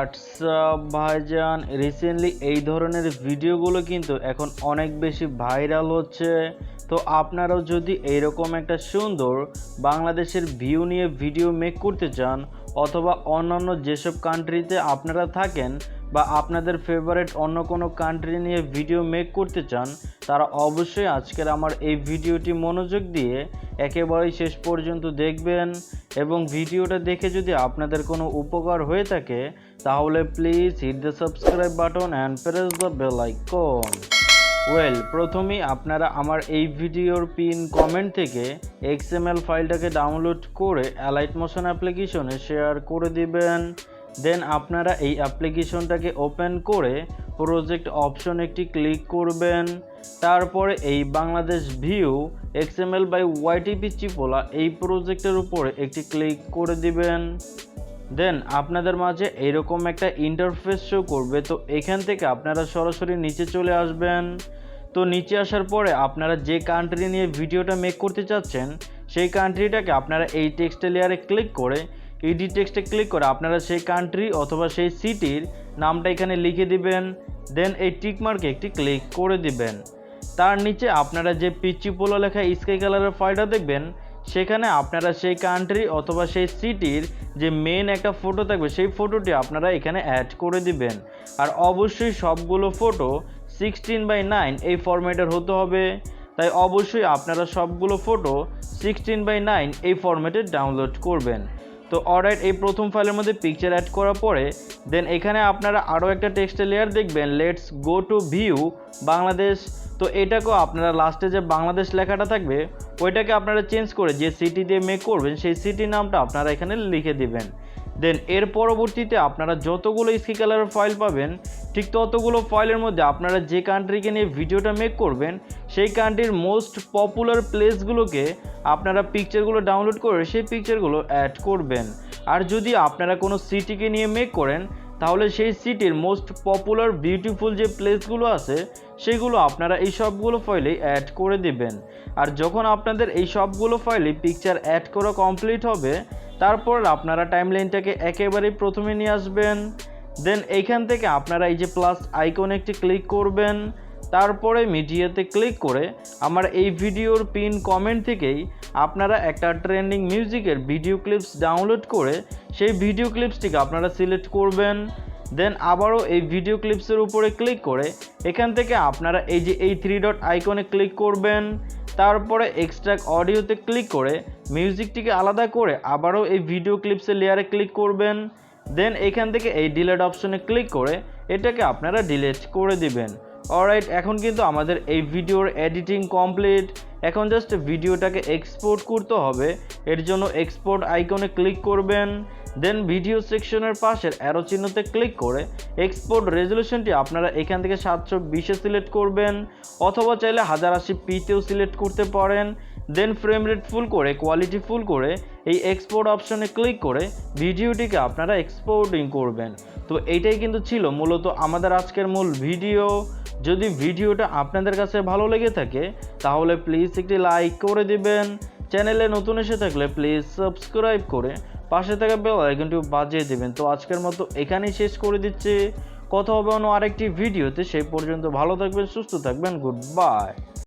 WhatsApp ভাইজান recently এই ধরনের ভিডিওগুলো কিন্তু এখন অনেক বেশি ভাইরাল হচ্ছে। তো আপনারাও যদি এইরকম একটা সুন্দর বাংলাদেশের ভিউ নিয়ে ভিডিও মেক করতে চান অথবা অন্যান্য যেসব কান্ট্রিতে আপনারা থাকেন বা আপনাদের ফেভারিট অন্য কোনো কান্ট্রি নিয়ে ভিডিও মেক করতে চান, তারা অবশ্যই আজকের আমার এই ভিডিওটি মনোযোগ দিয়ে একেবারেই শেষ পর্যন্ত দেখবেন এবং ভিডিওটা দেখে যদি আপনাদের কোনো উপকার হয়ে থাকে তাহলে please hit the subscribe button and press the bell icon. প্রথমেই আপনারা আমার এই ভিডিওর পিন কমেন্ট থেকে XML ফাইলটাকে ডাউনলোড করে অ্যালাইট মোশন অ্যাপ্লিকেশনে শেয়ার করে দিবেন। দেন আপনারা এই অ্যাপ্লিকেশনটাকে ওপেন করে প্রজেক্ট অপশন একটি ক্লিক করবেন। তারপরে এই Bangladesh view XML by YT Picchi পোলা এই প্রজেক্টের উপরে একটি ক্লিক করে দিবেন। দেন আপনাদের মাঝে এইরকম একটা ইন্টারফেস শো করবে। তো এখান থেকে আপনারা সরাসরি নিচে চলে আসবেন। তো নিচে আসার পরে আপনারা যে কান্ট্রি নিয়ে ভিডিওটা মেক করতে চাচ্ছেন সেই কান্ট্রিটাকে আপনারা এই টেক্সট লেয়ারে ক্লিক করে এডিট টেক্সটে ক্লিক করে আপনারা সেই কান্ট্রি অথবা সেই সিটির নামটা এখানে লিখে দিবেন। দেন এই টিক মার্কে একটি ক্লিক করে দিবেন। তার নিচে আপনারা যে পিচ্চি পোলা লেখা স্কাই কালারের ফাইলটা দেখবেন সেখানে আপনারা সেই কান্ট্রি অথবা সেই সিটির যে মেন একটা ফটো থাকবে সেই ফটোটি আপনারা এখানে অ্যাড করে দিবেন। আর অবশ্যই সবগুলো ফটো 16:9 এই ফরম্যাটের হতে হবে। তাই অবশ্যই আপনারা সবগুলো ফটো 16:9 এই ফরম্যাটে ডাউনলোড করবেন। তো অলরাইট, এই প্রথম ফাইলের মধ্যে পিকচার অ্যাড করার পরে দেন এখানে আপনারা আরও একটা টেক্সটের লেয়ার দেখবেন, let's go to view Bangladesh. তো এটাকেও আপনারা লাস্টে যে বাংলাদেশ লেখাটা থাকবে ওইটাকে আপনারা চেঞ্জ করে যে সিটি দিয়ে মেক করবেন সেই সিটির নামটা আপনারা এখানে লিখে দিবেন। দেন এর পরবর্তীতে আপনারা যতগুলো স্কাই কালারের ফাইল পাবেন ঠিক ততগুলো ফাইলের মধ্যে আপনারা যে কান্ট্রিকে নিয়ে ভিডিওটা মেক করবেন সেই কান্ট্রির মোস্ট পপুলার প্লেসগুলোকে আপনারা পিকচারগুলো ডাউনলোড করে সেই পিকচারগুলো অ্যাড করবেন। আর যদি আপনারা কোনো সিটিকে নিয়ে মেক করেন তাহলে সেই সিটির মোস্ট পপুলার বিউটিফুল যে প্লেসগুলো আছে সেগুলো আপনারা এই সবগুলো ফাইলেই অ্যাড করে দিবেন। আর যখন আপনাদের এই সবগুলো ফাইলে পিকচার অ্যাড করা কমপ্লিট হবে তারপর আপনারা টাইমলাইনটাকে একেবারেই প্রথমে নিয়ে আসবেন। দেন এইখান থেকে আপনারা এই যে প্লাস আইকনে একটি ক্লিক করবেন। তারপরে মিডিয়াতে ক্লিক করে আমার এই ভিডিওর পিন কমেন্ট থেকেই আপনারা একটা ট্রেন্ডিং মিউজিকের ভিডিও ক্লিপস ডাউনলোড করে সেই ভিডিও ক্লিপসটিকে আপনারা সিলেক্ট করবেন। দেন আবারও এই ভিডিও ক্লিপসের উপরে ক্লিক করে এখান থেকে আপনারা এই যে এই 3 ডট আইকনে ক্লিক করবেন। তারপরে এক্সট্রাক্ট অডিওতে ক্লিক করে মিউজিকটিকে আলাদা করে আবারও এই ভিডিও ক্লিপসের লেয়ারে ক্লিক করবেন। দেন এখান থেকে এই ডিলেট অপশনে ক্লিক করে এটাকে আপনারা ডিলিট করে দিবেন। অলরাইট, এখন কিন্তু আমাদের এই ভিডিওর এডিটিং কমপ্লিট। এখন জাস্ট ভিডিওটাকে এক্সপোর্ট করতে হবে। এর জন্য এক্সপোর্ট আইকনে ক্লিক করবেন। দেন ভিডিও সেকশনের পাশের অ্যারো চিহ্নতে ক্লিক করে এক্সপোর্ট রেজলিউশনটি আপনারা এখান থেকে 720-এ সিলেক্ট করবেন অথবা চাইলে 1080p-তেও সিলেক্ট করতে পারেন। দেন ফ্রেম রেট ফুল করে কোয়ালিটি ফুল করে এই এক্সপোর্ট অপশনে ক্লিক করে ভিডিওটিকে আপনারা এক্সপোর্টিং করবেন। তো এইটাই কিন্তু ছিল মূলত আমাদের আজকের মূল ভিডিও। যদি ভিডিওটা আপনাদের কাছে ভালো লেগে থাকে তাহলে প্লিজ একটি লাইক করে দিবেন। চ্যানেলে নতুন এসে থাকলে প্লিজ সাবস্ক্রাইব করে পাশে থাকা বেল আইকনটি বাজিয়ে দিবেন। তো আজকের মতো এখানেই শেষ করে দিচ্ছি। কথা হবে অন্য আরেকটি ভিডিওতে। সেই পর্যন্ত ভালো থাকবেন, সুস্থ থাকবেন। Good bye.